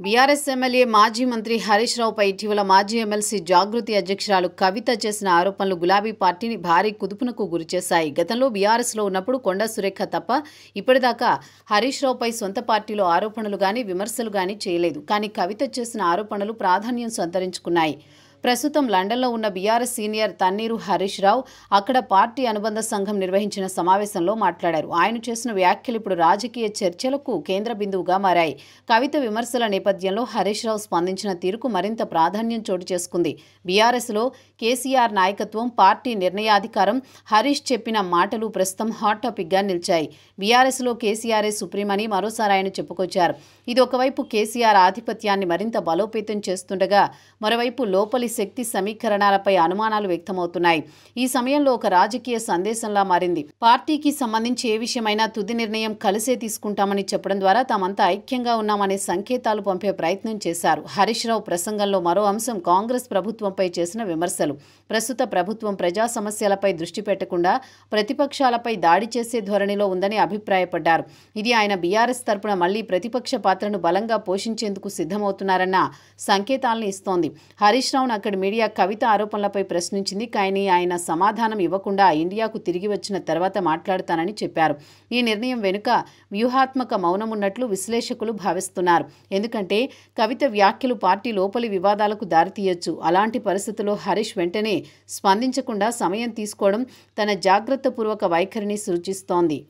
BRS MLA మాజీ మంత్రి హరీష్ రావుపై ఇటీవల మాజీ ఎమ్మెల్సీ జాగృతి అధ్యక్షురాలు కవిత చేసిన ఆరోపణలు గులాబీ పార్టీని భారీ కుదుపునకు గురిచేశాయి. గతంలో బీఆర్ఎస్లో ఉన్నప్పుడు కొండా సురేఖ తప్ప ఇప్పటిదాకా హరీష్ రావుపై సొంత పార్టీలో ఆరోపణలు గానీ విమర్శలు గానీ చేయలేదు. కానీ కవిత చేసిన ఆరోపణలు ప్రాధాన్యం సంతరించుకున్నాయి. ప్రస్తుతం లండన్లో ఉన్న బీఆర్ఎస్ సీనియర్ తన్నీరు హరీష్ రావు అక్కడ పార్టీ అనుబంధ సంఘం నిర్వహించిన సమావేశంలో మాట్లాడారు. ఆయన చేసిన వ్యాఖ్యలు ఇప్పుడు రాజకీయ చర్చలకు కేంద్ర బిందువుగా మారాయి. కవిత విమర్శల నేపథ్యంలో హరీష్ రావు స్పందించిన తీరుకు మరింత ప్రాధాన్యం చోటు చేసుకుంది. బీఆర్ఎస్లో కేసీఆర్ నాయకత్వం, పార్టీ నిర్ణయాధికారం, హరీష్ చెప్పిన మాటలు ప్రస్తుతం హాట్ టాపిక్గా నిలిచాయి. బీఆర్ఎస్లో కేసీఆరే సుప్రీం అని మరోసారి ఆయన చెప్పుకొచ్చారు. ఇది ఒకవైపు కేసీఆర్ ఆధిపత్యాన్ని మరింత బలోపేతం చేస్తుండగా మరోవైపు లోపలి శక్తి సమీకరణాలపై అనుమానాలు వ్యక్తమవుతున్నాయి. ఈ సమయంలో ఒక రాజకీయ సందేశంలా మారింది. పార్టీకి సంబంధించి ఏ విషయమైనా తుది నిర్ణయం కలిసే తీసుకుంటామని చెప్పడం ద్వారా తామంతా ఐక్యంగా ఉన్నామనే సంకేతాలు పంపే ప్రయత్నం చేశారు. హరీష్ రావు ప్రసంగంలో మరో అంశం కాంగ్రెస్ ప్రభుత్వంపై చేసిన విమర్శలు. ప్రస్తుత ప్రభుత్వం ప్రజా సమస్యలపై దృష్టి పెట్టకుండా ప్రతిపక్షాలపై దాడి చేసే ధోరణిలో ఉందని అభిప్రాయపడ్డారు. ఇది ఆయన బీఆర్ఎస్ తరపున మళ్లీ ప్రతిపక్ష పాత్రను బలంగా పోషించేందుకు సిద్ధమవుతున్నారన్న సంకేతాలను ఇస్తోంది. హరీష్ రావును అక్కడి మీడియా కవిత ఆరోపణలపై ప్రశ్నించింది. కానీ ఆయన సమాధానం ఇవ్వకుండా ఇండియాకు తిరిగి వచ్చిన తర్వాత మాట్లాడతానని చెప్పారు. ఈ నిర్ణయం వెనుక వ్యూహాత్మక మౌనం ఉన్నట్లు విశ్లేషకులు భావిస్తున్నారు. ఎందుకంటే కవిత వ్యాఖ్యలు పార్టీ లోపలి వివాదాలకు దారితీయొచ్చు. అలాంటి పరిస్థితుల్లో హరీష్ వెంటనే స్పందించకుండా సమయం తీసుకోవడం తన జాగ్రత్తపూర్వక వైఖరిని సూచిస్తోంది.